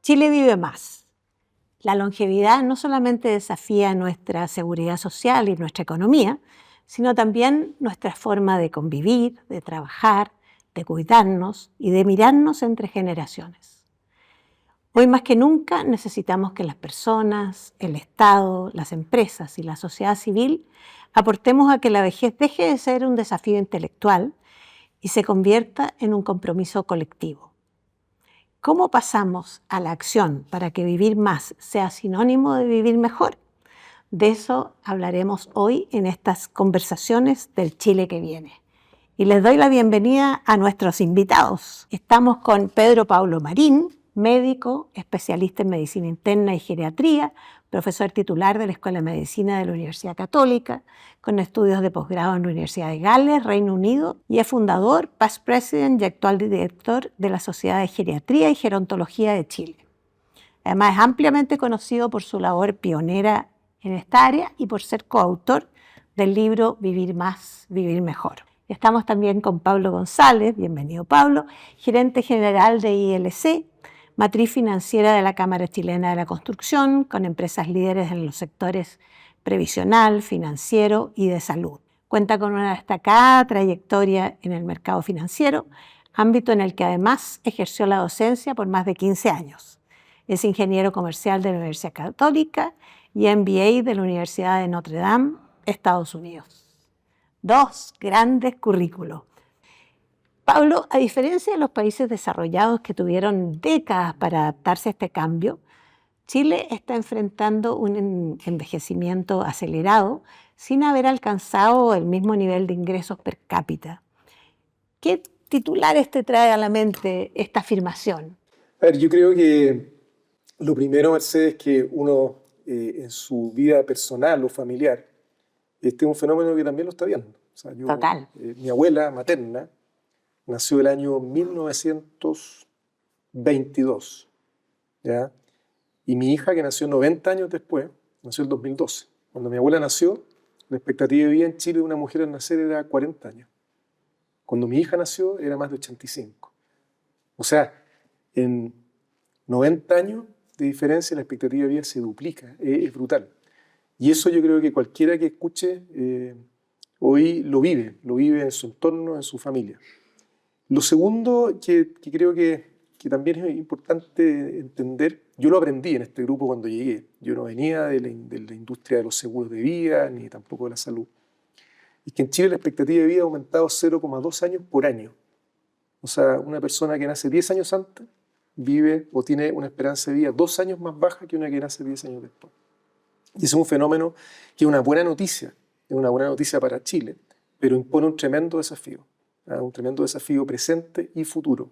Chile vive más. La longevidad no solamente desafía nuestra seguridad social y nuestra economía, sino también nuestra forma de convivir, de trabajar, de cuidarnos y de mirarnos entre generaciones. Hoy más que nunca necesitamos que las personas, el Estado, las empresas y la sociedad civil aportemos a que la vejez deje de ser un desafío intelectual y se convierta en un compromiso colectivo. ¿Cómo pasamos a la acción para que vivir más sea sinónimo de vivir mejor? De eso hablaremos hoy en estas conversaciones del Chile que viene. Y les doy la bienvenida a nuestros invitados. Estamos con Pedro Paulo Marín, médico, especialista en medicina interna y geriatría, profesor titular de la Escuela de Medicina de la Universidad Católica, con estudios de posgrado en la Universidad de Gales, Reino Unido, y es fundador, past president y actual director de la Sociedad de Geriatría y Gerontología de Chile. Además, es ampliamente conocido por su labor pionera en esta área y por ser coautor del libro Vivir más, vivir mejor. Estamos también con Pablo González, bienvenido Pablo, gerente general de ILC, matriz financiera de la Cámara Chilena de la Construcción, con empresas líderes en los sectores previsional, financiero y de salud. Cuenta con una destacada trayectoria en el mercado financiero, ámbito en el que además ejerció la docencia por más de 15 años. Es ingeniero comercial de la Universidad Católica y MBA de la Universidad de Notre Dame, Estados Unidos. Dos grandes currículos. Pablo, a diferencia de los países desarrollados que tuvieron décadas para adaptarse a este cambio, Chile está enfrentando un envejecimiento acelerado sin haber alcanzado el mismo nivel de ingresos per cápita. ¿Qué titulares te trae a la mente esta afirmación? A ver, yo creo que lo primero, Mercedes, es que uno en su vida personal o familiar, este es un fenómeno que también lo está viendo. O sea, Total. Mi abuela materna nació el año 1922, ¿ya? Y mi hija, que nació 90 años después, nació en 2012. Cuando mi abuela nació, la expectativa de vida en Chile de una mujer al nacer era 40 años. Cuando mi hija nació, era más de 85. O sea, en 90 años de diferencia, la expectativa de vida se duplica. Es brutal. Y eso yo creo que cualquiera que escuche hoy lo vive en su entorno, en su familia. Lo segundo que creo que también es importante entender, yo lo aprendí en este grupo cuando llegué. Yo no venía de la industria de los seguros de vida, ni tampoco de la salud. Es que en Chile la expectativa de vida ha aumentado 0,2 años por año. O sea, una persona que nace 10 años antes vive o tiene una esperanza de vida 2 años más baja que una que nace 10 años después. Y ese es un fenómeno que es una buena noticia para Chile, pero impone un tremendo desafío. Un tremendo desafío presente y futuro.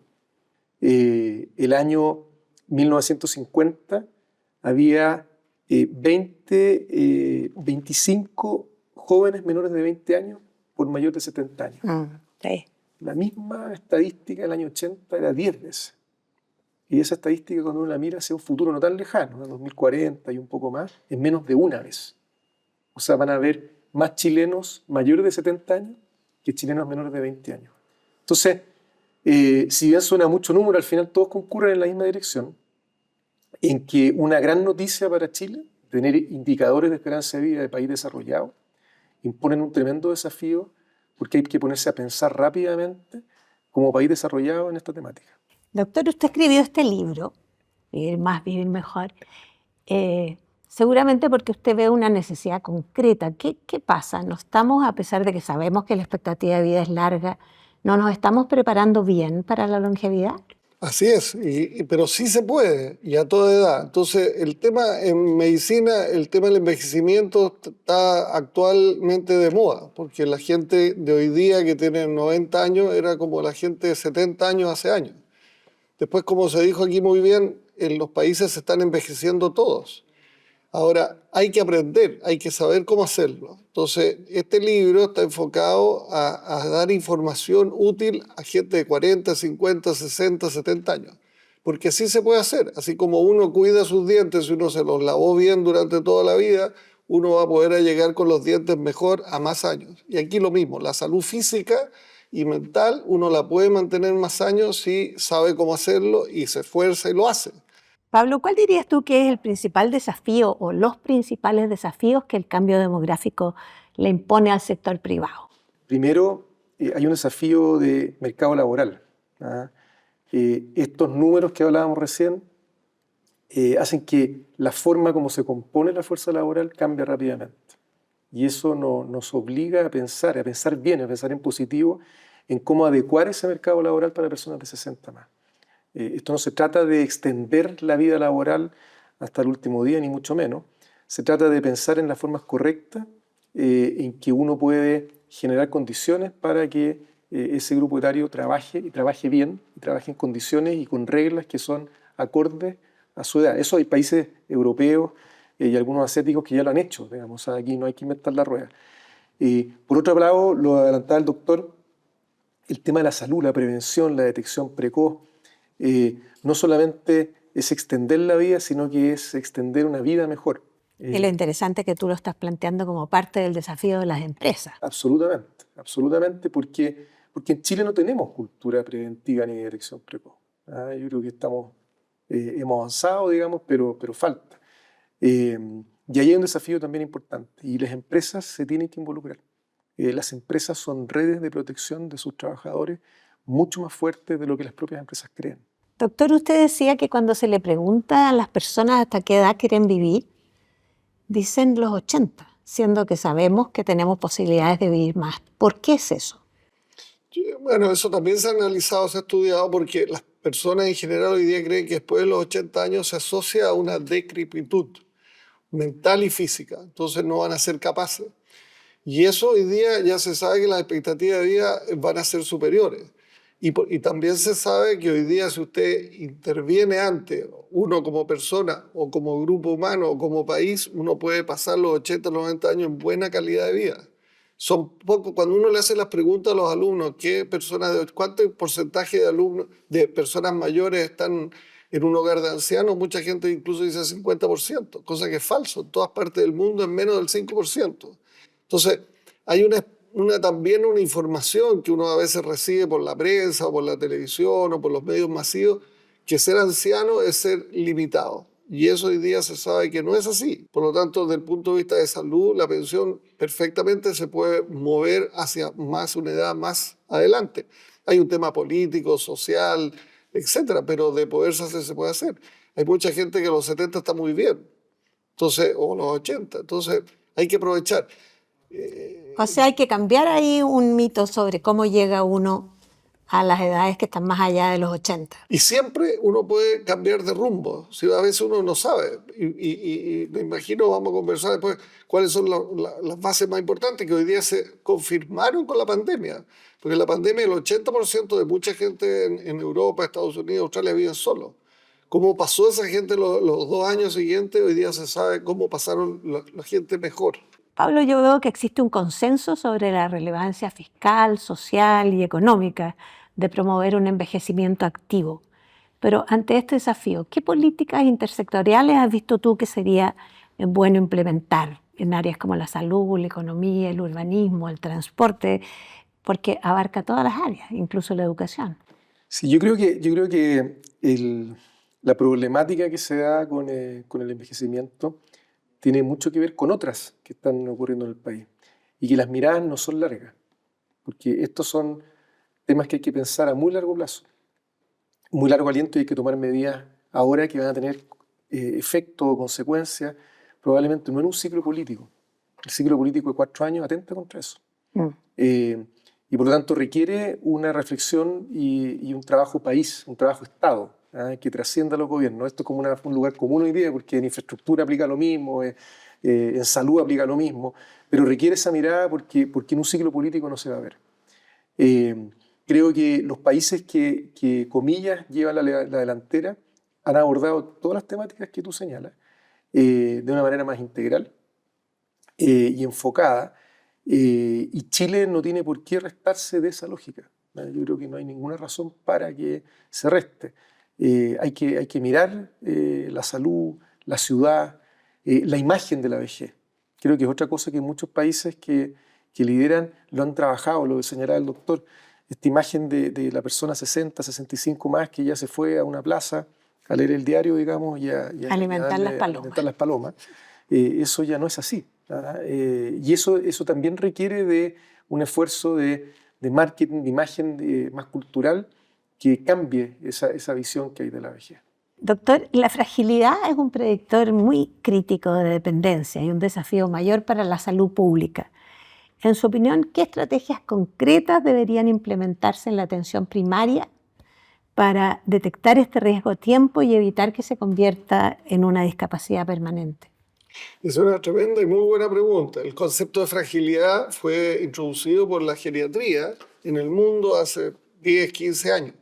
El año 1950 había 25 jóvenes menores de 20 años por mayor de 70 años. Sí. La misma estadística del año 80 era 10 veces. Y esa estadística, cuando uno la mira hacia un futuro no tan lejano, en 2040 y un poco más, es menos de una vez. O sea, van a haber más chilenos mayores de 70 años que chilenos menores de 20 años. Entonces, si bien suena mucho número, al final todos concurren en la misma dirección, en que una gran noticia para Chile, tener indicadores de esperanza de vida de país desarrollado, imponen un tremendo desafío porque hay que ponerse a pensar rápidamente como país desarrollado en esta temática. Doctor, usted escribió este libro, Vivir más, vivir mejor, seguramente porque usted ve una necesidad concreta. ¿Qué pasa? ¿No estamos, a pesar de que sabemos que la expectativa de vida es larga, no nos estamos preparando bien para la longevidad? Así es, pero sí se puede, y a toda edad. Entonces, el tema en medicina, el tema del envejecimiento está actualmente de moda, porque la gente de hoy día que tiene 90 años era como la gente de 70 años hace años. Después, como se dijo aquí muy bien, en los países se están envejeciendo todos. Ahora, hay que aprender, hay que saber cómo hacerlo. Entonces, este libro está enfocado a dar información útil a gente de 40, 50, 60, 70 años. Porque así se puede hacer. Así como uno cuida sus dientes y uno se los lavó bien durante toda la vida, uno va a poder llegar con los dientes mejor a más años. Y aquí lo mismo, la salud física y mental uno la puede mantener más años si sabe cómo hacerlo y se esfuerza y lo hace. Pablo, ¿cuál dirías tú que es el principal desafío o los principales desafíos que el cambio demográfico le impone al sector privado? Primero, hay un desafío de mercado laboral. ¿Ah? Estos números que hablábamos recién hacen que la forma como se compone la fuerza laboral cambie rápidamente. Y eso nos obliga a pensar bien, a pensar en positivo, en cómo adecuar ese mercado laboral para personas de 60 más. Esto no se trata de extender la vida laboral hasta el último día, ni mucho menos. Se trata de pensar en las formas correctas en que uno puede generar condiciones para que ese grupo etario trabaje y trabaje bien, y trabaje en condiciones y con reglas que son acordes a su edad. Eso hay países europeos y algunos asiáticos que ya lo han hecho, digamos, aquí no hay que inventar la rueda. Por otro lado, lo adelantaba el doctor, el tema de la salud, la prevención, la detección precoz, no solamente es extender la vida, sino que es extender una vida mejor. Y lo interesante es que tú lo estás planteando como parte del desafío de las empresas. Absolutamente, absolutamente, porque en Chile no tenemos cultura preventiva ni de detección precoz. Yo creo que hemos avanzado, digamos, pero falta. Y ahí hay un desafío también importante, y las empresas se tienen que involucrar. Las empresas son redes de protección de sus trabajadores mucho más fuertes de lo que las propias empresas creen. Doctor, usted decía que cuando se le pregunta a las personas hasta qué edad quieren vivir, dicen los 80, siendo que sabemos que tenemos posibilidades de vivir más. ¿Por qué es eso? Bueno, eso también se ha analizado, se ha estudiado, porque las personas en general hoy día creen que después de los 80 años se asocia a una decrepitud mental y física, entonces no van a ser capaces. Y eso hoy día ya se sabe que las expectativas de vida van a ser superiores. Y también se sabe que hoy día si usted interviene antes, uno como persona o como grupo humano o como país, uno puede pasar los 80, 90 años en buena calidad de vida. Son poco, cuando uno le hace las preguntas a los alumnos, ¿cuánto porcentaje de alumnos, de personas mayores están en un hogar de ancianos? Mucha gente incluso dice 50%, cosa que es falso. En todas partes del mundo es menos del 5%. Entonces, hay también una información que uno a veces recibe por la prensa o por la televisión o por los medios masivos, que ser anciano es ser limitado. Y eso hoy día se sabe que no es así. Por lo tanto, desde el punto de vista de salud, la pensión perfectamente se puede mover hacia una edad más adelante. Hay un tema político, social, etcétera, pero de poderse hacer, se puede hacer. Hay mucha gente que a los 70 está muy bien, entonces, o los 80, entonces hay que aprovechar. O sea, hay que cambiar ahí un mito sobre cómo llega uno a las edades que están más allá de los 80. Y siempre uno puede cambiar de rumbo, si a veces uno no sabe. Y me imagino, vamos a conversar después, cuáles son las bases más importantes que hoy día se confirmaron con la pandemia. Porque en la pandemia el 80% de mucha gente en Europa, Estados Unidos, Australia viven solos. Cómo pasó esa gente los 2 años siguientes, hoy día se sabe cómo pasaron la gente mejor. Pablo, yo veo que existe un consenso sobre la relevancia fiscal, social y económica de promover un envejecimiento activo. Pero ante este desafío, ¿qué políticas intersectoriales has visto tú que sería bueno implementar en áreas como la salud, la economía, el urbanismo, el transporte? Porque abarca todas las áreas, incluso la educación. Sí, yo creo que la problemática que se da con el envejecimiento tiene mucho que ver con otras que están ocurriendo en el país y que las miradas no son largas, porque estos son temas que hay que pensar a muy largo plazo, muy largo aliento, y hay que tomar medidas ahora que van a tener efecto o consecuencias probablemente no en un ciclo político. El ciclo político de 4 años atenta contra eso. Y por lo tanto requiere una reflexión y un trabajo país, un trabajo Estado, que trascienda a los gobiernos. Esto es como un lugar común hoy día, porque en infraestructura aplica lo mismo, en salud aplica lo mismo, pero requiere esa mirada porque en un ciclo político no se va a ver. Creo que los países que comillas, llevan la delantera han abordado todas las temáticas que tú señalas de una manera más integral y enfocada. Y Chile no tiene por qué restarse de esa lógica. Yo creo que no hay ninguna razón para que se reste. Hay que mirar la salud, la ciudad, la imagen de la vejez. Creo que es otra cosa que muchos países que lideran lo han trabajado, lo señalaba el doctor, esta imagen de la persona 60, 65 más que ya se fue a una plaza a leer el diario, digamos, y Alimentar las palomas. alimentar las palomas. Eso ya no es así. Y eso también requiere de un esfuerzo de marketing, de imagen más cultural, que cambie esa visión que hay de la vejez. Doctor, la fragilidad es un predictor muy crítico de dependencia y un desafío mayor para la salud pública. En su opinión, ¿qué estrategias concretas deberían implementarse en la atención primaria para detectar este riesgo a tiempo y evitar que se convierta en una discapacidad permanente? Es una tremenda y muy buena pregunta. El concepto de fragilidad fue introducido por la geriatría en el mundo hace 10, 15 años.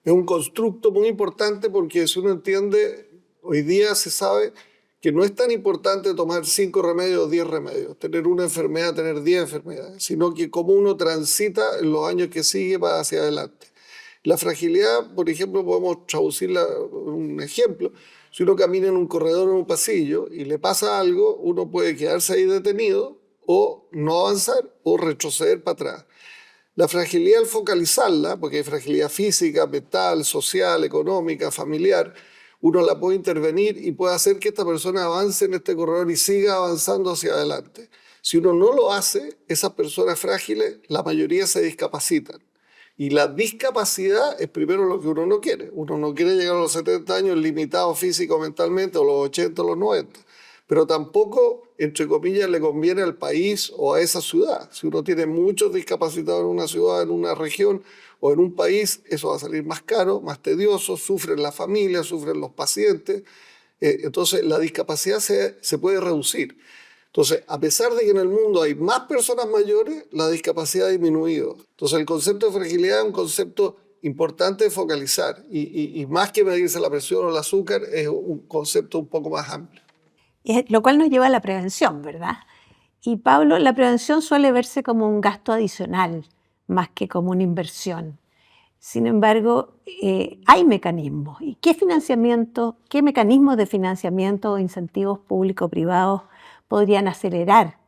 Es un constructo muy importante porque si uno entiende, hoy día se sabe que no es tan importante tomar 5 remedios o 10 remedios, tener una enfermedad, tener 10 enfermedades, sino que cómo uno transita en los años que sigue para hacia adelante. La fragilidad, por ejemplo, podemos traducirla en un ejemplo. Si uno camina en un corredor o en un pasillo y le pasa algo, uno puede quedarse ahí detenido o no avanzar o retroceder para atrás. La fragilidad, al focalizarla, porque hay fragilidad física, mental, social, económica, familiar, uno la puede intervenir y puede hacer que esta persona avance en este corredor y siga avanzando hacia adelante. Si uno no lo hace, esas personas frágiles, la mayoría se discapacitan. Y la discapacidad es primero lo que uno no quiere. Uno no quiere llegar a los 70 años limitado físico o mentalmente, o los 80 o los 90. Pero tampoco, entre comillas, le conviene al país o a esa ciudad. Si uno tiene muchos discapacitados en una ciudad, en una región o en un país, eso va a salir más caro, más tedioso, sufren las familias, sufren los pacientes. Entonces, la discapacidad se puede reducir. Entonces, a pesar de que en el mundo hay más personas mayores, la discapacidad ha disminuido. Entonces, el concepto de fragilidad es un concepto importante de focalizar. Y más que medirse la presión o el azúcar, es un concepto un poco más amplio. Lo cual nos lleva a la prevención, ¿verdad? Y Pablo, la prevención suele verse como un gasto adicional, más que como una inversión. Sin embargo, hay mecanismos. ¿Y qué mecanismos de financiamiento o incentivos público-privados podrían acelerar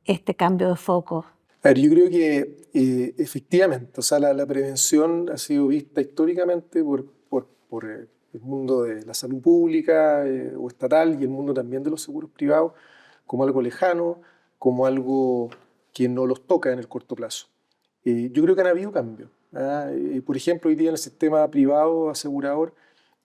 este cambio de foco? A ver, yo creo que efectivamente, o sea, la prevención ha sido vista históricamente por el mundo de la salud pública o estatal y el mundo también de los seguros privados como algo lejano, como algo que no los toca en el corto plazo. Yo creo que han habido cambios. Por ejemplo, hoy día en el sistema privado asegurador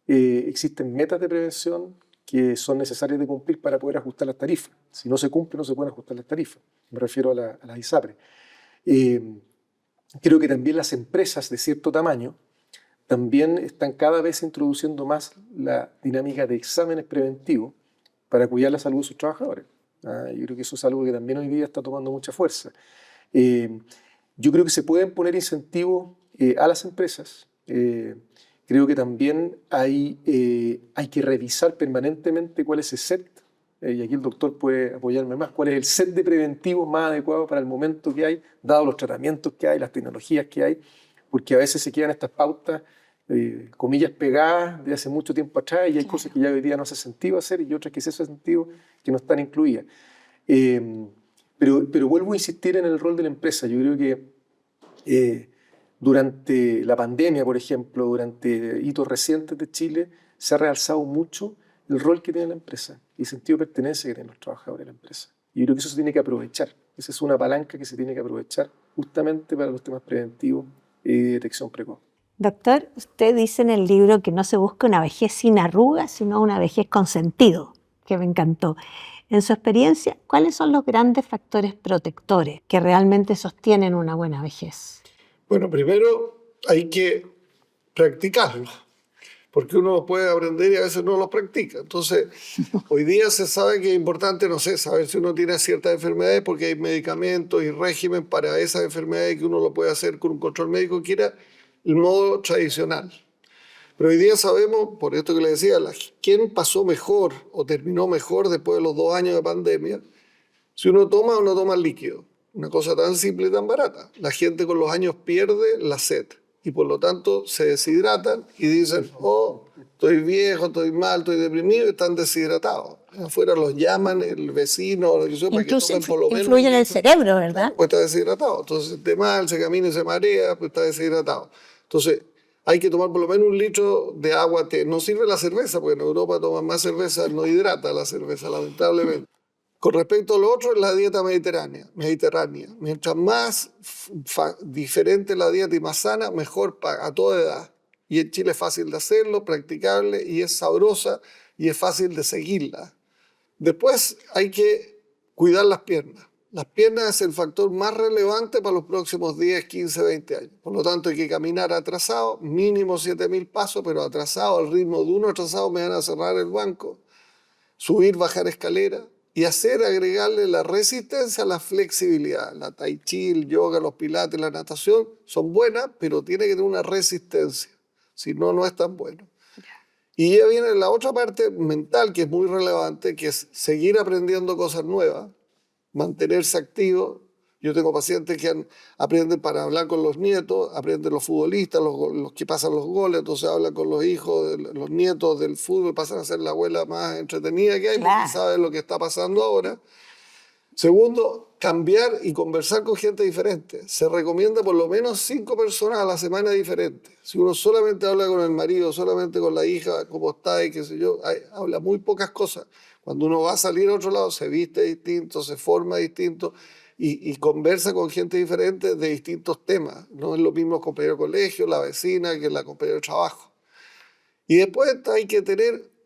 existen metas de prevención que son necesarias de cumplir para poder ajustar las tarifas. Si no se cumple, no se pueden ajustar las tarifas. Me refiero a las ISAPRE. Creo que también las empresas de cierto tamaño también están cada vez introduciendo más la dinámica de exámenes preventivos para cuidar la salud de sus trabajadores. Yo creo que eso es algo que también hoy día está tomando mucha fuerza. Yo creo que se pueden poner incentivos a las empresas. Creo que también hay que revisar permanentemente cuál es el set, y aquí el doctor puede apoyarme más, cuál es el set de preventivos más adecuado para el momento que hay, dado los tratamientos que hay, las tecnologías que hay, porque a veces se quedan estas pautas, comillas, pegadas de hace mucho tiempo atrás, y hay cosas que ya hoy día no hace sentido hacer y otras que sí hace sentido que no están incluidas. Pero vuelvo a insistir en el rol de la empresa. Yo creo que durante la pandemia, por ejemplo, durante hitos recientes de Chile, se ha realzado mucho el rol que tiene la empresa y el sentido de pertenencia que tienen los trabajadores de la empresa. Y yo creo que eso se tiene que aprovechar. Esa es una palanca que se tiene que aprovechar justamente para los temas preventivos y de detección precoz. Doctor, usted dice en el libro que no se busca una vejez sin arrugas, sino una vejez con sentido, que me encantó. En su experiencia, ¿cuáles son los grandes factores protectores que realmente sostienen una buena vejez? Bueno, primero hay que practicarlo, porque uno puede aprender y a veces no lo practica. Entonces, hoy día se sabe que es importante, no sé, saber si uno tiene ciertas enfermedades, porque hay medicamentos y régimen para esas enfermedades que uno lo puede hacer con un control médico, que era el modo tradicional. Pero hoy día sabemos, por esto que le decía, quién pasó mejor o terminó mejor después de los 2 años de pandemia, si uno toma o no toma líquido. Una cosa tan simple y tan barata. La gente con los años pierde la sed y por lo tanto se deshidratan y dicen, oh, estoy viejo, estoy mal, estoy deprimido, y están deshidratados. Afuera los llaman, el vecino, lo que sea, para que tomen por lo menos. Influye en el cerebro, ¿verdad? Pues está deshidratado. Entonces se siente mal, se camina y se marea, pues está deshidratado. Entonces hay que tomar por lo menos 1 litro de agua. No sirve la cerveza, porque en Europa toman más cerveza, no hidrata la cerveza, lamentablemente. Con respecto a lo otro, es la dieta mediterránea. Mientras más diferente la dieta y más sana, mejor a toda edad. Y en Chile es fácil de hacerlo, practicable, y es sabrosa, y es fácil de seguirla. Después hay que cuidar las piernas. Las piernas es el factor más relevante para los próximos 10, 15, 20 años. Por lo tanto, hay que caminar atrasado, mínimo 7.000 pasos, pero atrasado, al ritmo de uno atrasado me van a cerrar el banco. Subir, bajar escalera y agregarle la resistencia a la flexibilidad. La tai chi, el yoga, los pilates, la natación son buenas, pero tiene que tener una resistencia. Si no, no es tan bueno. Y ya viene la otra parte mental que es muy relevante, que es seguir aprendiendo cosas nuevas, mantenerse activo. Yo tengo pacientes que aprenden para hablar con los nietos, aprenden los futbolistas, los que pasan los goles, entonces hablan con los hijos, los nietos del fútbol, pasan a ser la abuela más entretenida que hay, porque saben lo que está pasando ahora. Segundo, cambiar y conversar con gente diferente. Se recomienda por lo menos 5 personas a la semana diferentes. Si uno solamente habla con el marido, solamente con la hija, cómo está y qué sé yo, habla muy pocas cosas. Cuando uno va a salir a otro lado, se viste distinto, se forma distinto y conversa con gente diferente de distintos temas. No es lo mismo el compañero de colegio, la vecina, que la compañera de trabajo. Y después hay que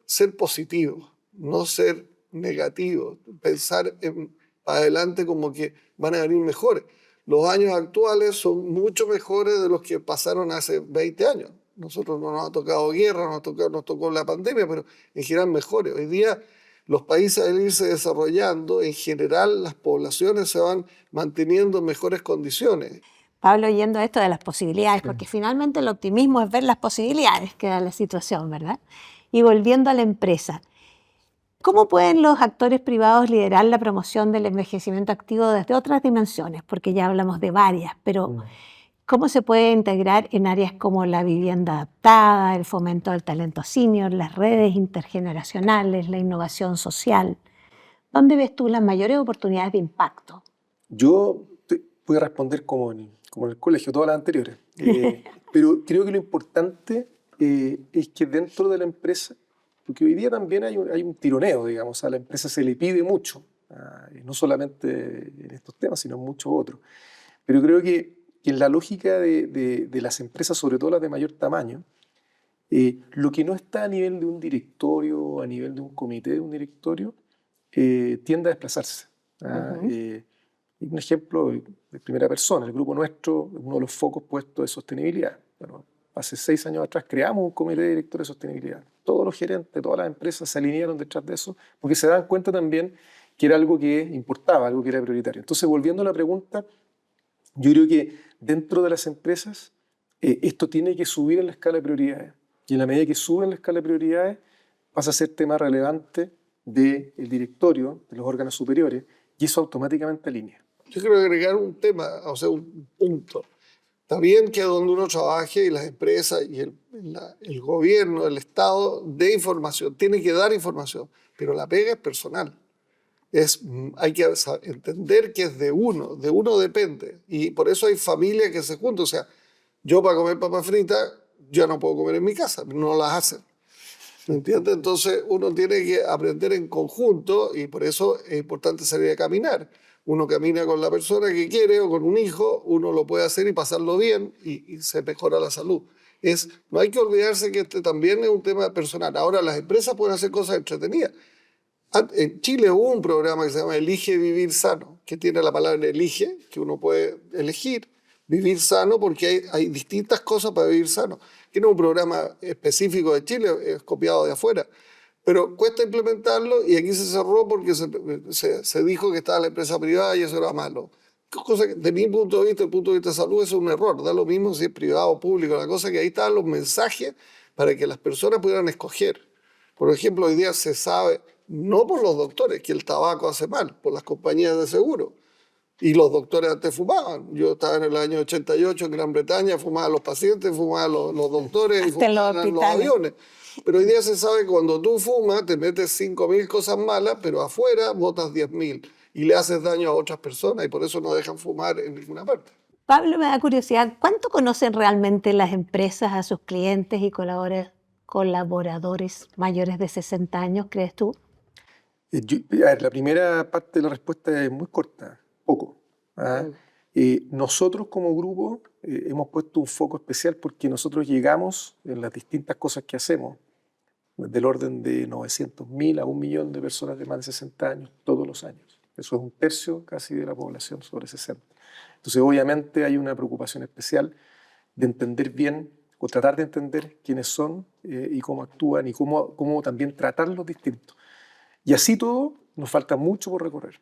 ser positivo, no ser negativo, pensar para adelante como que van a venir mejores. Los años actuales son mucho mejores de los que pasaron hace 20 años. Nosotros no nos ha tocado guerra, nos tocó la pandemia, pero en general mejores. Hoy día los países al irse desarrollando, en general las poblaciones se van manteniendo en mejores condiciones. Pablo, yendo a esto de las posibilidades, porque finalmente el optimismo es ver las posibilidades que da la situación, ¿verdad? Y volviendo a la empresa, ¿cómo pueden los actores privados liderar la promoción del envejecimiento activo desde otras dimensiones? Porque ya hablamos de varias, pero ¿cómo se puede integrar en áreas como la vivienda adaptada, el fomento del talento senior, las redes intergeneracionales, la innovación social? ¿Dónde ves tú las mayores oportunidades de impacto? Yo voy a responder como en el colegio, todas las anteriores. Pero creo que lo importante es que dentro de la empresa, porque hoy día también hay un tironeo, digamos, a la empresa se le pide mucho, no solamente en estos temas, sino en muchos otros. Pero creo que en la lógica de las empresas, sobre todo las de mayor tamaño, lo que no está a nivel de un directorio, a nivel de un comité de un directorio, tiende a desplazarse. Un ejemplo de primera persona, el grupo nuestro es uno de los focos puestos de sostenibilidad. Bueno, hace 6 años atrás creamos un comité de directores de sostenibilidad. Todos los gerentes, todas las empresas se alinearon detrás de eso porque se dan cuenta también que era algo que importaba, algo que era prioritario. Entonces, volviendo a la pregunta, yo creo que dentro de las empresas esto tiene que subir en la escala de prioridades. Y en la medida que sube en la escala de prioridades, pasa a ser tema relevante del directorio, de los órganos superiores, y eso automáticamente alinea. Yo quiero agregar un tema, o sea, un punto. Está bien que donde uno trabaje y las empresas y el gobierno, el Estado, dé información, tiene que dar información, pero la pega es personal. Hay que entender que es de uno depende. Y por eso hay familias que se juntan. O sea, yo para comer papas fritas, yo no puedo comer en mi casa, no las hacen. ¿Me entiendes? Entonces uno tiene que aprender en conjunto y por eso es importante salir a caminar. Uno camina con la persona que quiere o con un hijo, uno lo puede hacer y pasarlo bien y se mejora la salud. No hay que olvidarse que este también es un tema personal. Ahora las empresas pueden hacer cosas entretenidas. En Chile hubo un programa que se llama Elige Vivir Sano, que tiene la palabra elige, que uno puede elegir vivir sano porque hay distintas cosas para vivir sano. Tiene un programa específico de Chile, es copiado de afuera, pero cuesta implementarlo y aquí se cerró porque se dijo que estaba la empresa privada y eso era malo. Cosa que, de mi punto de vista, el punto de vista de salud, eso es un error. Da lo mismo si es privado o público. La cosa es que ahí estaban los mensajes para que las personas pudieran escoger. Por ejemplo, hoy día se sabe, no por los doctores, que el tabaco hace mal, por las compañías de seguro. Y los doctores antes fumaban. Yo estaba en el año 88 en Gran Bretaña, fumaban los pacientes, fumaban los doctores y fumaban los aviones. Pero hoy día se sabe que cuando tú fumas te metes 5.000 cosas malas, pero afuera botas 10.000 y le haces daño a otras personas y por eso no dejan fumar en ninguna parte. Pablo, me da curiosidad, ¿cuánto conocen realmente las empresas a sus clientes y colaboradores mayores de 60 años, crees tú? A ver, la primera parte de la respuesta es muy corta, poco. ¿Ah? Nosotros como grupo hemos puesto un foco especial porque nosotros llegamos en las distintas cosas que hacemos, del orden de 900.000 a 1.000.000 de personas de más de 60 años todos los años. Eso es un tercio casi de la población sobre 60. Entonces, obviamente hay una preocupación especial de entender bien o tratar de entender quiénes son y cómo actúan y cómo también tratarlos distintos. Y así todo, nos falta mucho por recorrer.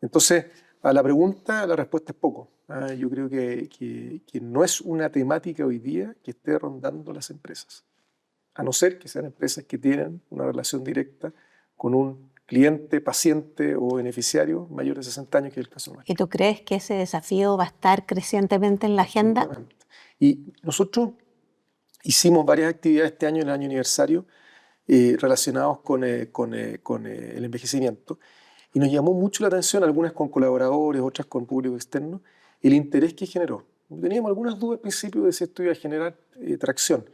Entonces, a la pregunta, la respuesta es poco. Yo creo que no es una temática hoy día que esté rondando las empresas, a no ser que sean empresas que tienen una relación directa con un cliente, paciente o beneficiario mayor de 60 años, que es el caso nuestro. ¿Y tú crees que ese desafío va a estar crecientemente en la agenda? Absolutamente. Y nosotros hicimos varias actividades este año, en el año aniversario, relacionados con el envejecimiento. Y nos llamó mucho la atención, algunas con colaboradores, otras con público externo, el interés que generó. Teníamos algunas dudas al principio de si esto iba a generar tracción.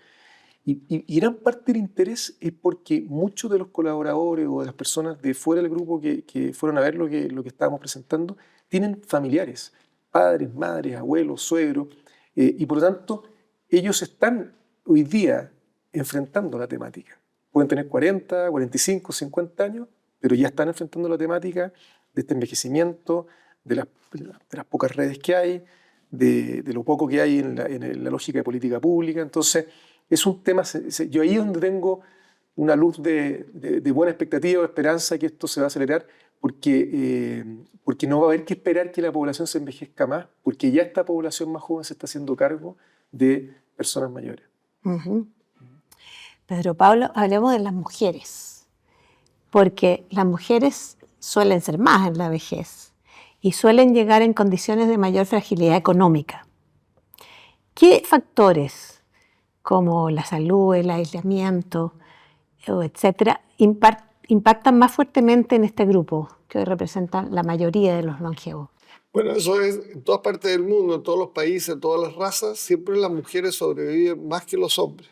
Y gran parte del interés es porque muchos de los colaboradores o de las personas de fuera del grupo que fueron a ver lo que estábamos presentando tienen familiares, padres, madres, abuelos, suegros, y por lo tanto ellos están hoy día enfrentando la temática. Pueden tener 40, 45, 50 años, pero ya están enfrentando la temática de este envejecimiento, de las pocas redes que hay, de lo poco que hay en la lógica de política pública. Entonces, es un tema, yo ahí es donde tengo una luz de buena expectativa o esperanza que esto se va a acelerar, porque no va a haber que esperar que la población se envejezca más, porque ya esta población más joven se está haciendo cargo de personas mayores. Uh-huh. Pedro Pablo, hablemos de las mujeres, porque las mujeres suelen ser más en la vejez y suelen llegar en condiciones de mayor fragilidad económica. ¿Qué factores, como la salud, el aislamiento, etcétera, impactan más fuertemente en este grupo que hoy representa la mayoría de los longevos? Bueno, eso es en todas partes del mundo, en todos los países, en todas las razas, siempre las mujeres sobreviven más que los hombres.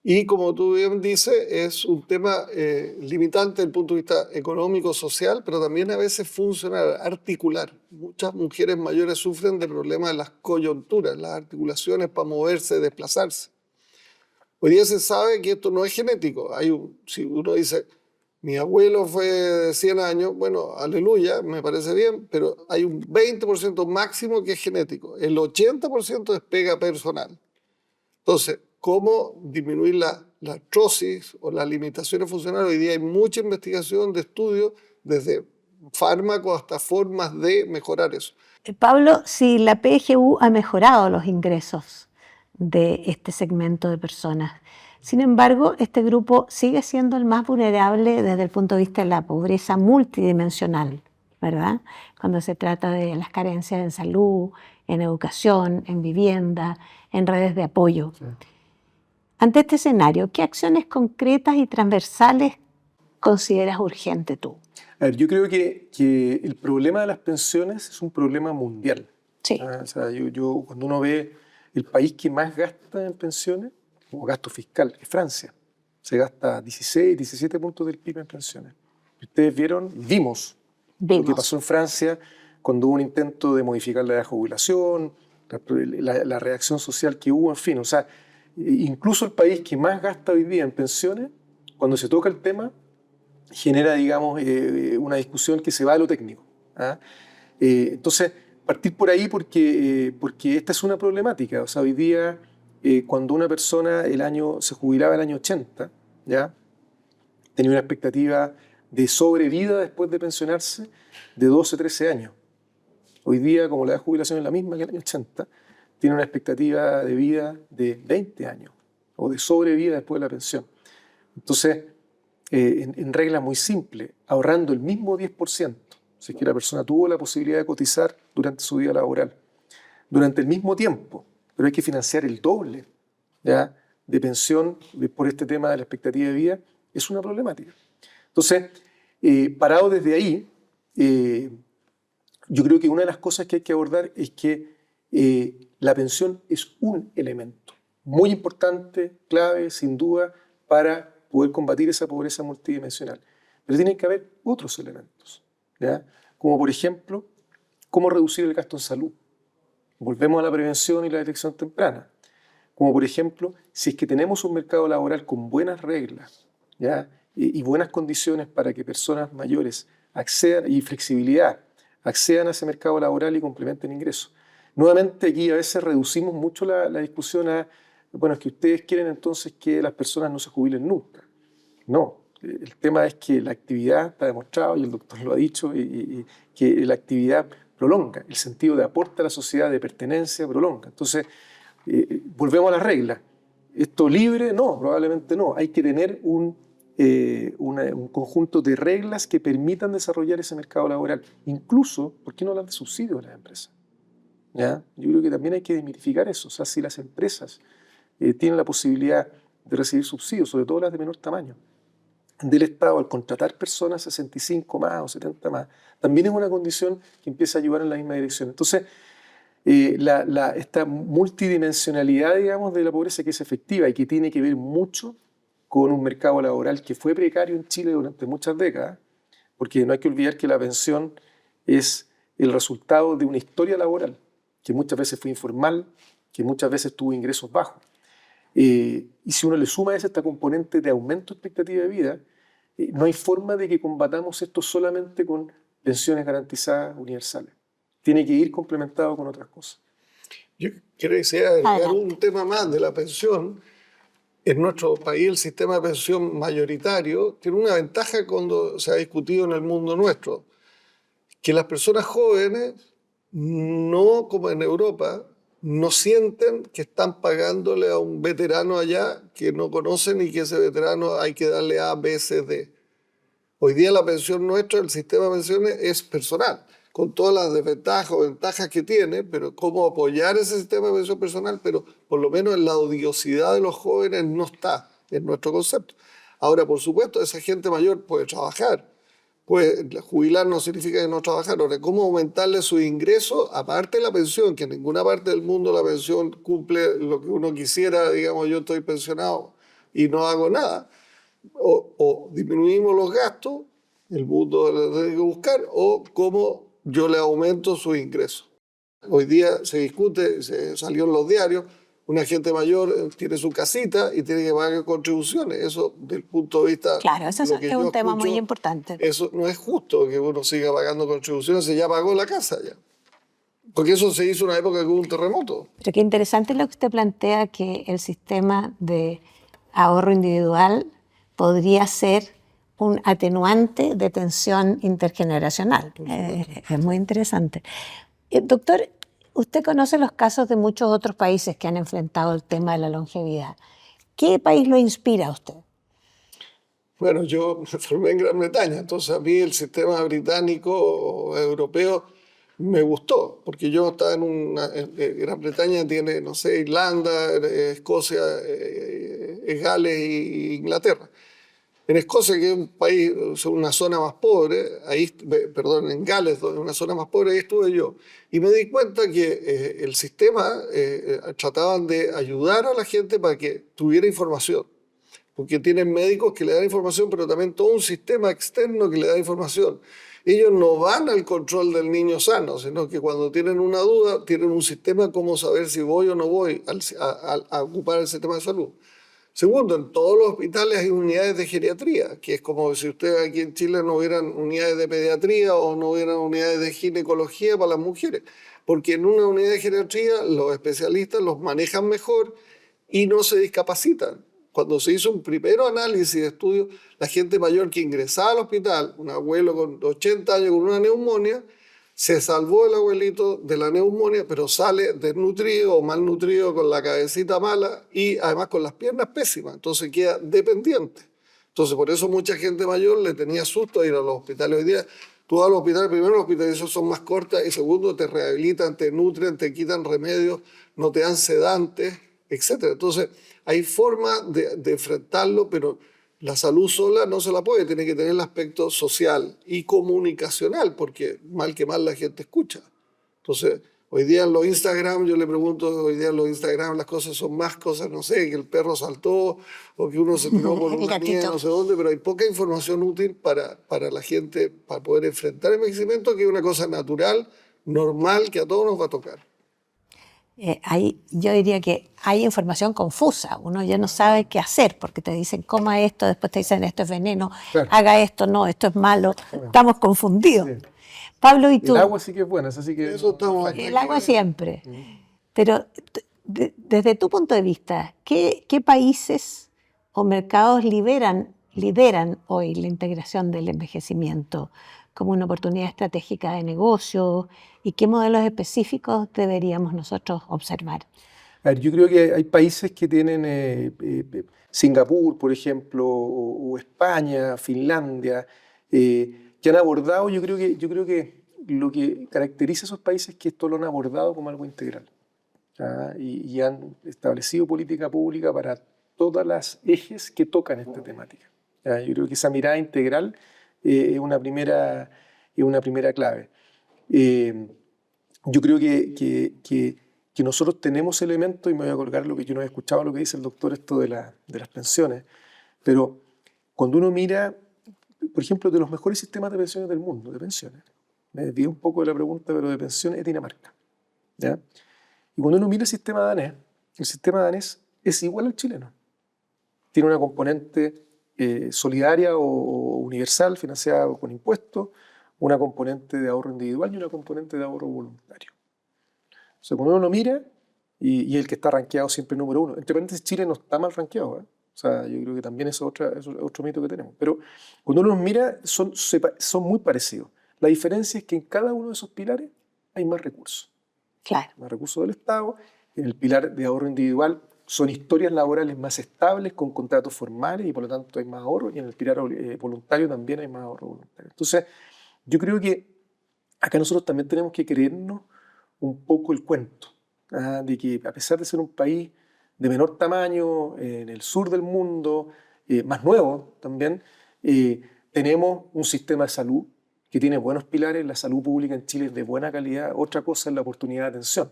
Y como tú bien dices, es un tema limitante desde el punto de vista económico, social, pero también a veces funcional, articular. Muchas mujeres mayores sufren de problemas de las coyunturas, las articulaciones para moverse, desplazarse. Hoy día se sabe que esto no es genético. Si uno dice, mi abuelo fue de 100 años, bueno, aleluya, me parece bien, pero hay un 20% máximo que es genético. El 80% es pega personal. Entonces, ¿cómo disminuir la artrosis o las limitaciones funcionales? Hoy día hay mucha investigación de estudios, desde fármacos hasta formas de mejorar eso. Pablo, si la PGU ha mejorado los ingresos de este segmento de personas, sin embargo, este grupo sigue siendo el más vulnerable desde el punto de vista de la pobreza multidimensional, ¿verdad? Cuando se trata de las carencias en salud, en educación, en vivienda, en redes de apoyo. Sí. Ante este escenario, ¿qué acciones concretas y transversales consideras urgente tú? A ver, yo creo que el problema de las pensiones es un problema mundial. Sí. O sea, cuando uno ve el país que más gasta en pensiones, o gasto fiscal, es Francia. Se gasta 16, 17 puntos del PIB en pensiones. Ustedes vimos lo que pasó en Francia cuando hubo un intento de modificar la edad de jubilación, la reacción social que hubo, en fin. O sea, incluso el país que más gasta hoy día en pensiones, cuando se toca el tema, genera, digamos, una discusión que se va a lo técnico. Entonces, partir por ahí porque esta es una problemática. O sea, hoy día, cuando una persona se jubilaba el año 80, ¿ya? Tenía una expectativa de sobrevida después de pensionarse de 12, 13 años. Hoy día, como la edad de jubilación es la misma que el año 80, tiene una expectativa de vida de 20 años o de sobrevida después de la pensión. Entonces, en regla muy simple, ahorrando el mismo 10%, si es que la persona tuvo la posibilidad de cotizar durante su vida laboral, durante el mismo tiempo, pero hay que financiar el doble, ¿ya?, de pensión por este tema de la expectativa de vida, es una problemática. Entonces, parado desde ahí, yo creo que una de las cosas que hay que abordar es que La pensión es un elemento muy importante, clave, sin duda, para poder combatir esa pobreza multidimensional. Pero tienen que haber otros elementos, ¿ya? Como por ejemplo, cómo reducir el gasto en salud. Volvemos a la prevención y la detección temprana. Como por ejemplo, si es que tenemos un mercado laboral con buenas reglas, ¿ya? Y buenas condiciones para que personas mayores accedan, y flexibilidad, accedan a ese mercado laboral y complementen ingresos. Nuevamente aquí a veces reducimos mucho la discusión a, bueno, es que ustedes quieren entonces que las personas no se jubilen nunca. No, el tema es que la actividad, está demostrado, y el doctor lo ha dicho, que la actividad prolonga, el sentido de aporte a la sociedad, de pertenencia, prolonga. Entonces, volvemos a las reglas. ¿Esto libre? No, probablemente no. Hay que tener un conjunto de reglas que permitan desarrollar ese mercado laboral. Incluso, ¿por qué no hablar de subsidios a las empresas? ¿Ya? Yo creo que también hay que desmitificar eso. O sea, si las empresas tienen la posibilidad de recibir subsidios, sobre todo las de menor tamaño, del Estado al contratar personas 65 más o 70 más, también es una condición que empieza a ayudar en la misma dirección. Entonces, esta multidimensionalidad, digamos, de la pobreza que es efectiva y que tiene que ver mucho con un mercado laboral que fue precario en Chile durante muchas décadas, porque no hay que olvidar que la pensión es el resultado de una historia laboral que muchas veces fue informal, que muchas veces tuvo ingresos bajos. Y si uno le suma a esta componente de aumento de expectativa de vida, no hay forma de que combatamos esto solamente con pensiones garantizadas universales. Tiene que ir complementado con otras cosas. Yo quisiera agregar un tema más de la pensión. En nuestro país el sistema de pensión mayoritario tiene una ventaja cuando se ha discutido en el mundo nuestro, que las personas jóvenes, no como en Europa, no sienten que están pagándole a un veterano allá que no conocen y que ese veterano hay que darle A, B, C, D. Hoy día la pensión nuestra, el sistema de pensiones es personal, con todas las desventajas o ventajas que tiene, pero cómo apoyar ese sistema de pensión personal, pero por lo menos en la odiosidad de los jóvenes no está en nuestro concepto. Ahora, por supuesto, esa gente mayor puede trabajar, pues jubilar no significa que no trabajar. Ahora, ¿cómo aumentarle su ingreso? Aparte de la pensión, que en ninguna parte del mundo la pensión cumple lo que uno quisiera, digamos, yo estoy pensionado y no hago nada. O disminuimos los gastos, el mundo lo tiene que buscar, o cómo yo le aumento sus ingresos. Hoy día se discute, se salió en los diarios, una gente mayor tiene su casita y tiene que pagar contribuciones. Eso, desde el punto de vista... Claro, eso es un tema muy importante. Eso no es justo que uno siga pagando contribuciones si ya pagó la casa ya. Porque eso se hizo en una época que hubo un terremoto. Pero qué interesante lo que usted plantea, que el sistema de ahorro individual podría ser un atenuante de tensión intergeneracional. Es muy interesante. Doctor, usted conoce los casos de muchos otros países que han enfrentado el tema de la longevidad. ¿Qué país lo inspira a usted? Bueno, yo me formé en Gran Bretaña, entonces a mí el sistema británico o europeo me gustó, porque yo estaba Gran Bretaña tiene, no sé, Irlanda, Escocia, Gales e Inglaterra. En Escocia, que es un país, una zona más pobre, en Gales, una zona más pobre, ahí estuve yo. Y me di cuenta que el sistema trataban de ayudar a la gente para que tuviera información. Porque tienen médicos que le dan información, pero también todo un sistema externo que le da información. Ellos no van al control del niño sano, sino que cuando tienen una duda, tienen un sistema cómo saber si voy o no voy a ocupar el sistema de salud. Segundo, en todos los hospitales hay unidades de geriatría, que es como si ustedes aquí en Chile no hubieran unidades de pediatría o no hubieran unidades de ginecología para las mujeres. Porque en una unidad de geriatría los especialistas los manejan mejor y no se discapacitan. Cuando se hizo un primer análisis de estudio, la gente mayor que ingresaba al hospital, un abuelo con 80 años con una neumonía, se salvó el abuelito de la neumonía, pero sale desnutrido o malnutrido, con la cabecita mala y además con las piernas pésimas. Entonces queda dependiente. Entonces por eso mucha gente mayor le tenía susto a ir a los hospitales. Hoy día tú vas a los hospitales, primero los hospitalizaciones son más cortas y segundo te rehabilitan, te nutren, te quitan remedios, no te dan sedantes, etc. Entonces hay formas de enfrentarlo, pero la salud sola no se la puede, tiene que tener el aspecto social y comunicacional, porque mal que mal la gente escucha. Entonces, Hoy día en los Instagram, yo le pregunto, hoy día en los Instagram las cosas son más cosas, no sé, que el perro saltó o que uno se tiró por El una nieve, gatito. no sé dónde, pero hay poca información útil para la gente, para poder enfrentar el envejecimiento, que es una cosa natural, normal, que a todos nos va a tocar. Yo diría que hay información confusa, uno ya no sabe qué hacer, porque te dicen coma esto, después te dicen esto es veneno, Claro. haga esto, no, esto es malo, estamos confundidos. Sí. Pablo, ¿y El tú? agua sí que es buena, así que Eso estamos no falla. El agua siempre. Pero desde tu punto de vista, ¿qué países o mercados lideran hoy la integración del envejecimiento como una oportunidad estratégica de negocio y qué modelos específicos deberíamos nosotros observar? A ver, yo creo que hay países que tienen Singapur, por ejemplo, o España, Finlandia, que han abordado, yo creo que lo que caracteriza a esos países es que esto lo han abordado como algo integral. ¿Ah? Y han establecido política pública para todas las ejes que tocan esta temática. ¿Ah? Yo creo que esa mirada integral es una primera clave. Yo creo que nosotros tenemos elementos, y me voy a colgar lo que yo no he escuchado, lo que dice el doctor, esto de las pensiones, pero cuando uno mira, por ejemplo, de los mejores sistemas de pensiones del mundo, de pensiones, me desvié un poco de la pregunta, pero de pensiones es Dinamarca. ¿Ya? Y cuando uno mira el sistema danés es igual al chileno. Tiene una componente solidaria o universal, financiada con impuestos, una componente de ahorro individual y una componente de ahorro voluntario. O sea, cuando uno lo mira, y el que está rankeado siempre número uno, entre paréntesis, Chile no está mal rankeado, ¿eh? O sea, yo creo que también es otro mito que tenemos. Pero cuando uno los mira, son muy parecidos. La diferencia es que en cada uno de esos pilares hay más recursos. Claro. Más recursos del Estado. En el pilar de ahorro individual son historias laborales más estables, con contratos formales, y por lo tanto hay más ahorro. Y en el pilar voluntario también hay más ahorro voluntario. Entonces, yo creo que acá nosotros también tenemos que creernos un poco el cuento, de que a pesar de ser un país de menor tamaño, en el sur del mundo, más nuevo también, tenemos un sistema de salud que tiene buenos pilares. La salud pública en Chile es de buena calidad. Otra cosa es la oportunidad de atención,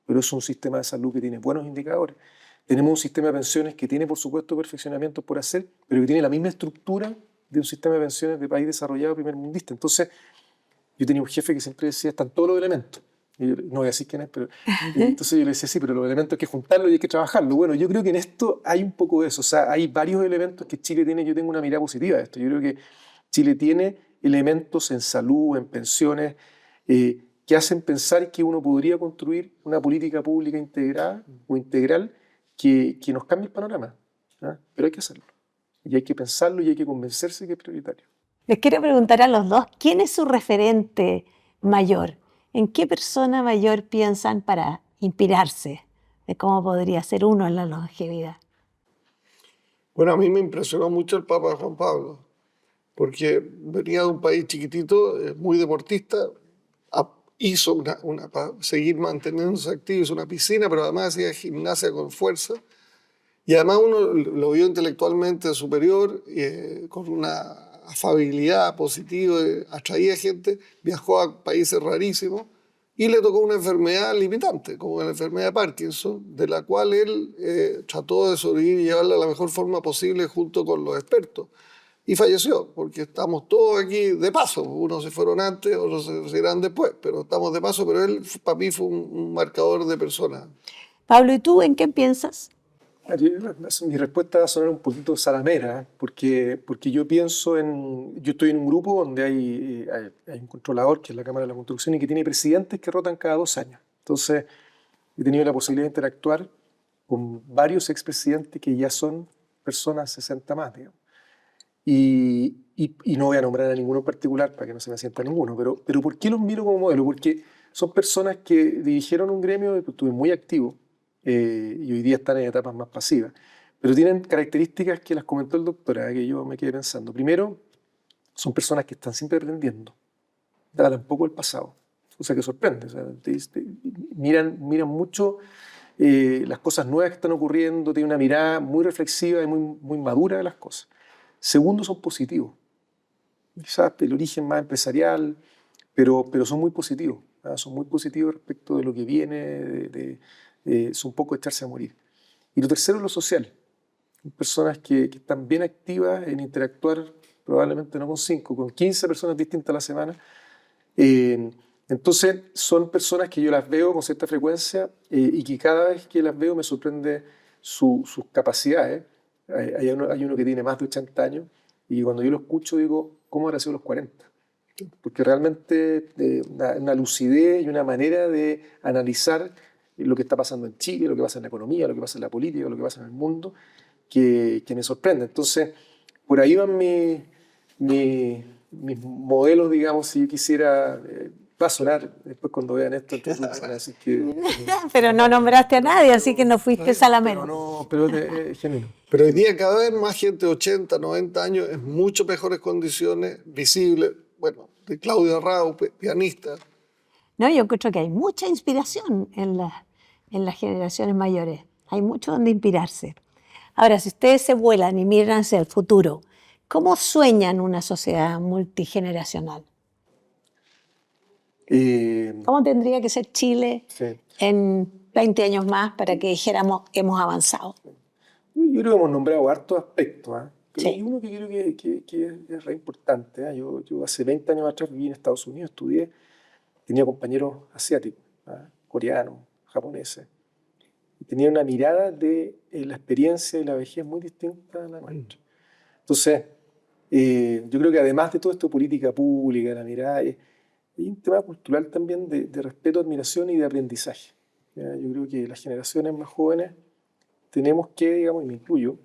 pero es un sistema de salud que tiene buenos indicadores. Tenemos un sistema de pensiones que tiene, por supuesto, perfeccionamientos por hacer, pero que tiene la misma estructura de un sistema de pensiones de país desarrollado primermundista. Entonces, yo tenía un jefe que siempre decía, están todos los elementos. Y yo, no voy a decir quién es, pero entonces yo le decía, sí, pero los elementos hay que juntarlos y hay que trabajarlos. Bueno, yo creo que en esto hay un poco de eso. O sea, hay varios elementos que Chile tiene. Yo tengo una mirada positiva de esto. Yo creo que Chile tiene elementos en salud, en pensiones, que hacen pensar que uno podría construir una política pública integrada o integral que nos cambie el panorama. ¿Ah? Pero hay que hacerlo. Y hay que pensarlo y hay que convencerse que es prioritario. Les quiero preguntar a los dos, ¿quién es su referente mayor? ¿En qué persona mayor piensan para inspirarse de cómo podría ser uno en la longevidad? Bueno, a mí me impresionó mucho el Papa Juan Pablo, porque venía de un país chiquitito, muy deportista, hizo para seguir manteniéndose activo, hizo una piscina, pero además hacía gimnasia con fuerza. Y además uno lo vio intelectualmente superior, con una afabilidad positiva, atraía gente, viajó a países rarísimos y le tocó una enfermedad limitante, como la enfermedad de Parkinson, de la cual él trató de sobrevivir y llevarla de la mejor forma posible junto con los expertos. Y falleció, porque estamos todos aquí de paso. Unos se fueron antes, otros se irán después, pero estamos de paso. Pero él, para mí, fue un marcador de personas. Pablo, ¿y tú en qué piensas? Mi respuesta va a sonar un poquito salamera, porque yo pienso yo estoy en un grupo donde hay un controlador, que es la Cámara de la Construcción, y que tiene presidentes que rotan cada 2 años. Entonces, he tenido la posibilidad de interactuar con varios expresidentes que ya son personas 60 más, digamos. Y no voy a nombrar a ninguno en particular para que no se me sienta ninguno, pero ¿por qué los miro como modelo? Porque son personas que dirigieron un gremio, estuve muy activo, y hoy día están en etapas más pasivas, pero tienen características que las comentó el doctor, que yo me quedé pensando. Primero, son personas que están siempre aprendiendo, hablan un poco del pasado, o sea que sorprende, o sea, miran mucho las cosas nuevas que están ocurriendo, tienen una mirada muy reflexiva y muy madura de las cosas. Segundo, son positivos. Quizás el origen más empresarial, pero son muy positivos. Son muy positivos respecto de lo que viene, es un poco echarse a morir. Y lo tercero es lo social. Personas que están bien activas en interactuar, probablemente no con 5, con 15 personas distintas a la semana. Entonces son personas que yo las veo con cierta frecuencia y que cada vez que las veo me sorprende sus capacidades. Hay uno que tiene más de 80 años y cuando yo lo escucho digo, ¿cómo habrá sido los 40? Porque realmente una lucidez y una manera de analizar lo que está pasando en Chile, lo que pasa en la economía, lo que pasa en la política, lo que pasa en el mundo, que me sorprende. Entonces, por ahí van mis modelos, digamos, si yo quisiera... va a sonar después cuando vean esto, entonces van a decir que... Pero no nombraste a nadie, así que no fuiste salamero. Pero no, pero es genuino. Pero hoy día cada vez más gente de 80, 90 años en mucho mejores condiciones, visible. Bueno, de Claudia Rao, pianista. No, yo encuentro que hay mucha inspiración en las generaciones mayores. Hay mucho donde inspirarse. Ahora, si ustedes se vuelan y miran hacia el futuro, ¿cómo sueñan una sociedad multigeneracional? ¿Cómo tendría que ser Chile Sí. en 20 años más para que dijéramos hemos avanzado? Yo creo que hemos nombrado hartos aspectos, pero Sí. hay uno que creo que es re importante. Yo hace 20 años atrás viví en Estados Unidos, estudié, tenía compañeros asiáticos, coreanos, japoneses. Y tenía una mirada de la experiencia de la vejez muy distinta a la nuestra. Entonces, yo creo que además de todo esto de política pública, la mirada, hay un tema cultural también de respeto, admiración y de aprendizaje. ¿Ya? Yo creo que las generaciones más jóvenes tenemos que, digamos, y me incluyo,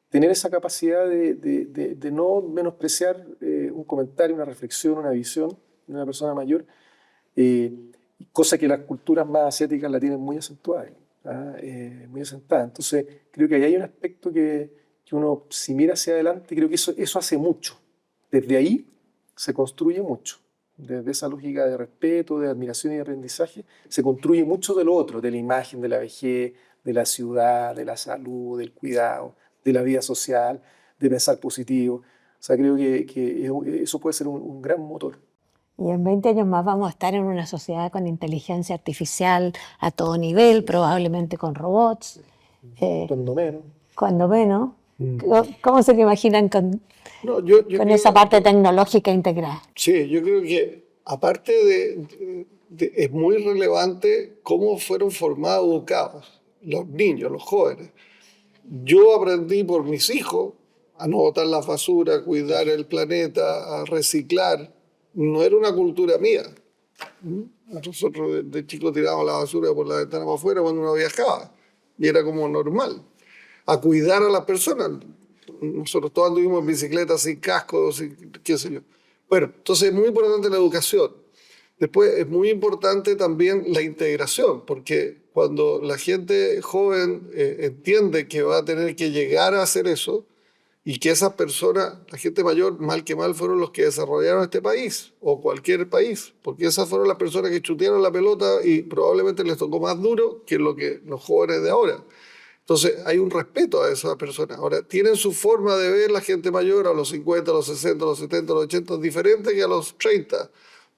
tener esa capacidad de no menospreciar un comentario, una reflexión, una visión de una persona mayor, cosa que las culturas más asiáticas la tienen muy acentuada, muy asentada. Entonces, creo que ahí hay un aspecto que uno, si mira hacia adelante, creo que eso hace mucho. Desde ahí se construye mucho. Desde esa lógica de respeto, de admiración y de aprendizaje, se construye mucho de lo otro, de la imagen de la vejez, de la ciudad, de la salud, del cuidado, de la vida social, de pensar positivo. O sea, creo que eso puede ser un gran motor. Y en 20 años más vamos a estar en una sociedad con inteligencia artificial a todo nivel, probablemente con robots. Cuando menos. Cuando menos. ¿Cómo se lo imaginan con Yo creo esa parte tecnológica integrada? Sí, yo creo que aparte es muy relevante cómo fueron formados, educados los niños, los jóvenes. Yo aprendí por mis hijos a no botar la basura, a cuidar el planeta, a reciclar. No era una cultura mía. Nosotros de chicos tirábamos la basura por la ventana para afuera cuando uno viajaba. Y era como normal. A cuidar a las personas. Nosotros todos anduvimos en bicicleta sin casco, sin, qué sé yo. Bueno, entonces es muy importante la educación. Después es muy importante también la integración, porque cuando la gente joven entiende que va a tener que llegar a hacer eso y que esas personas, la gente mayor, mal que mal, fueron los que desarrollaron este país o cualquier país, porque esas fueron las personas que chutearon la pelota y probablemente les tocó más duro que lo que los jóvenes de ahora. Entonces hay un respeto a esas personas. Ahora, tienen su forma de ver la gente mayor a los 50, a los 60, a los 70, a los 80, diferente que a los 30,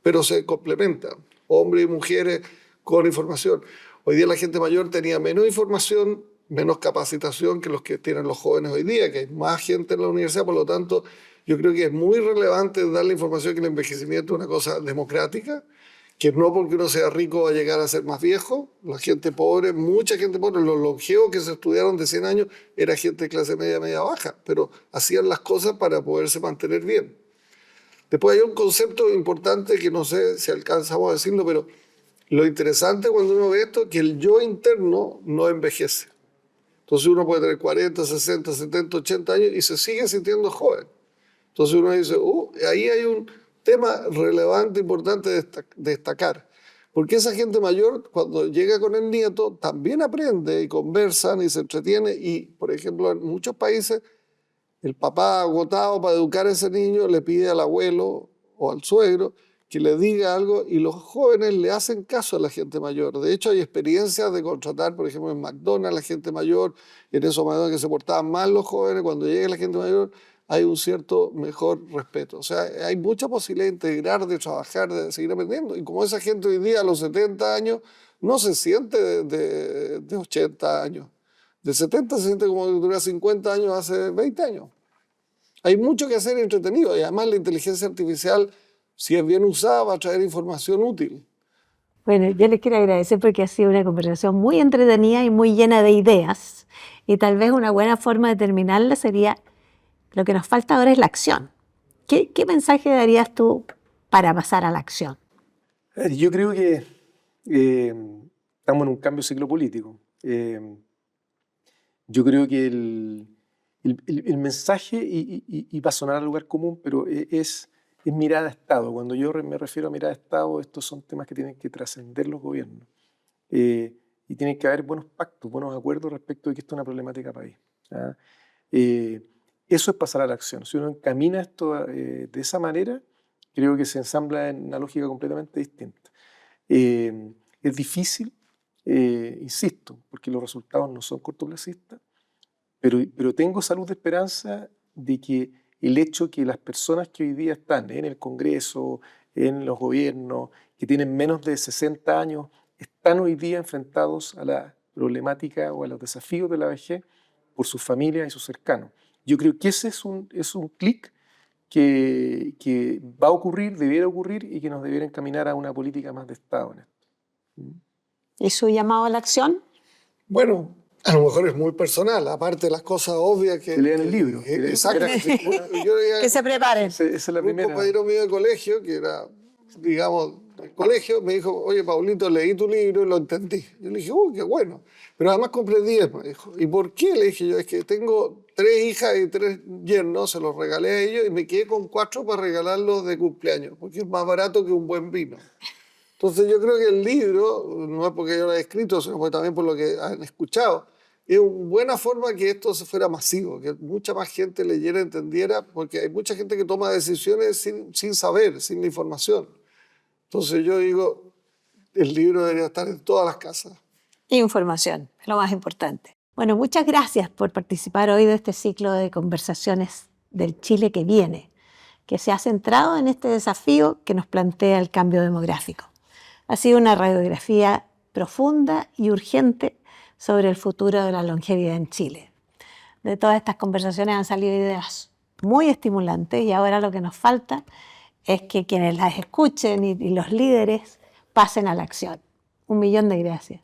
pero se complementan, hombres y mujeres con información. Hoy día la gente mayor tenía menos información, menos capacitación que los que tienen los jóvenes hoy día, que hay más gente en la universidad, por lo tanto, yo creo que es muy relevante dar la información que el envejecimiento es una cosa democrática, que no porque uno sea rico va a llegar a ser más viejo. La gente pobre, mucha gente pobre, los longevos que se estudiaron de 100 años, era gente de clase media, media baja, pero hacían las cosas para poderse mantener bien. Después hay un concepto importante que no sé si alcanzamos a decirlo, pero lo interesante cuando uno ve esto es que el yo interno no envejece. Entonces uno puede tener 40, 60, 70, 80 años y se sigue sintiendo joven. Entonces uno dice, ahí hay un tema relevante, importante de destacar. Porque esa gente mayor, cuando llega con el nieto, también aprende y conversan y se entretiene. Y, por ejemplo, en muchos países, el papá agotado para educar a ese niño le pide al abuelo o al suegro que le diga algo y los jóvenes le hacen caso a la gente mayor. De hecho, hay experiencias de contratar, por ejemplo, en McDonald's, la gente mayor, y en esos McDonald's que se portaban mal los jóvenes, cuando llega la gente mayor, hay un cierto mejor respeto. O sea, hay mucha posibilidad de integrar, de trabajar, de seguir aprendiendo. Y como esa gente hoy día a los 70 años no se siente de 80 años. De 70 se siente como si tuviera 50 años hace 20 años. Hay mucho que hacer entretenido y además la inteligencia artificial, si es bien usada, va a traer información útil. Bueno, yo les quiero agradecer porque ha sido una conversación muy entretenida y muy llena de ideas. Y tal vez una buena forma de terminarla sería, lo que nos falta ahora es la acción. ¿Qué mensaje darías tú para pasar a la acción? Yo creo que estamos en un cambio de ciclo político. Yo creo que el mensaje, y va a sonar al lugar común, pero es mirada a Estado. Cuando yo me refiero a mirada a Estado, estos son temas que tienen que trascender los gobiernos. Y tiene que haber buenos pactos, buenos acuerdos respecto de que esto es una problemática país. ¿Ah? Eso es pasar a la acción. Si uno encamina esto de esa manera, creo que se ensambla en una lógica completamente distinta. Es difícil, insisto, porque los resultados no son cortoplacistas, pero tengo salud de esperanza de que el hecho que las personas que hoy día están en el Congreso, en los gobiernos, que tienen menos de 60 años, están hoy día enfrentados a la problemática o a los desafíos de la vejez por sus familias y sus cercanos. Yo creo que ese es un clic que va a ocurrir, debiera ocurrir y que nos debiera encaminar a una política más de Estado en esto. ¿Y su llamado a la acción? Bueno, a lo mejor es muy personal, aparte de las cosas obvias que... Que lean el libro. Exacto. Que se preparen. Esa es la Un primera. compañero mío de colegio, que era, digamos, del colegio, me dijo, oye, Paulito, leí tu libro y lo entendí. Yo le dije, qué bueno. Pero además compré 10, me dijo. ¿Y por qué? Le dije yo, es que tengo 3 hijas y 3 yernos, se los regalé a ellos y me quedé con 4 para regalarlos de cumpleaños, porque es más barato que un buen vino. Entonces yo creo que el libro, no es porque yo lo haya escrito, sino porque también por lo que han escuchado, es una buena forma que esto se fuera masivo, que mucha más gente leyera, entendiera, porque hay mucha gente que toma decisiones sin saber, sin la información. Entonces yo digo, el libro debería estar en todas las casas. Información, lo más importante. Bueno, muchas gracias por participar hoy de este ciclo de conversaciones del Chile que viene, que se ha centrado en este desafío que nos plantea el cambio demográfico. Ha sido una radiografía profunda y urgente sobre el futuro de la longevidad en Chile. De todas estas conversaciones han salido ideas muy estimulantes y ahora lo que nos falta es que quienes las escuchen y los líderes pasen a la acción. 1.000.000 de gracias.